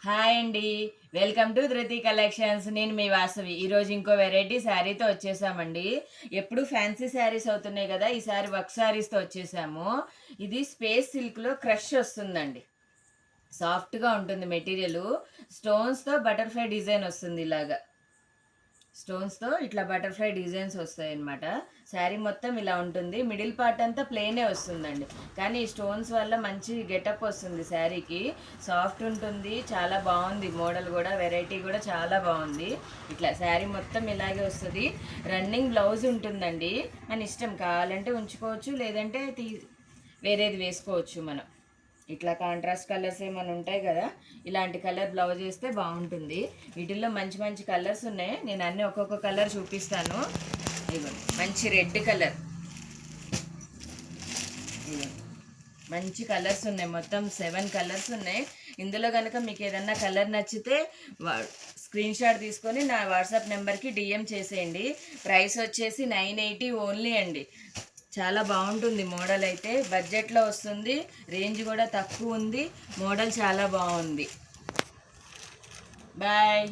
Hi అండి. Welcome to ధృతి collections. నేను మీ వాసవి. ఈరోజు ఇంకో వెరైటీ శారీతో వచ్చేసామండి. ఎప్పుడు ఫ్యాన్సీ శారీస్ అవుతున్నాయి కదా, ఈసారి వర్క్ శారీస్తో వచ్చేసాము. ఇది స్పేస్ సిల్క్లో క్రష్ వస్తుందండి. సాఫ్ట్గా ఉంటుంది మెటీరియల్. స్టోన్స్తో బటర్ఫ్లై డిజైన్ వస్తుంది ఇలాగా. స్టోన్స్తో ఇట్లా బటర్ఫ్లై డిజైన్స్ వస్తాయి అన్నమాట. శారీ మొత్తం ఇలా ఉంటుంది. మిడిల్ పార్ట్ అంతా ప్లెయినే వస్తుందండి, కానీ ఈ స్టోన్స్ వల్ల మంచి గెటప్ వస్తుంది శారీకి. సాఫ్ట్ ఉంటుంది, చాలా బాగుంది. మోడల్ కూడా, వెరైటీ కూడా చాలా బాగుంది. ఇట్లా శారీ మొత్తం ఇలాగే వస్తుంది. రన్నింగ్ బ్లౌజ్ ఉంటుందండి. మన ఇష్టం, కావాలంటే ఉంచుకోవచ్చు, లేదంటే వేరేది వేసుకోవచ్చు మనం. ఇట్లా కాంట్రాస్ట్ కలర్స్ ఏమైనా ఉంటాయి కదా, ఇలాంటి కలర్ బ్లౌజ్ వేస్తే బాగుంటుంది. వీటిల్లో మంచి మంచి కలర్స్ ఉన్నాయి. నేను అన్నీ ఒక్కొక్క కలర్ చూపిస్తాను. ఇదిగోండి, మంచి రెడ్ కలర్. మంచి కలర్స్ ఉన్నాయి, మొత్తం 7 కలర్స్ ఉన్నాయి. ఇందులో కనుక మీకు ఏదన్నా కలర్ నచ్చితే స్క్రీన్ షాట్ తీసుకొని నా వాట్సాప్ నెంబర్కి డిఎం చేసేయండి. ప్రైస్ వచ్చేసి 980 ఓన్లీ అండి. చాలా బాగుంటుంది మోడల్. అయితే బడ్జెట్లో వస్తుంది, రేంజ్ కూడా తక్కువ ఉంది. మోడల్ చాలా బాగుంది. బాయ్.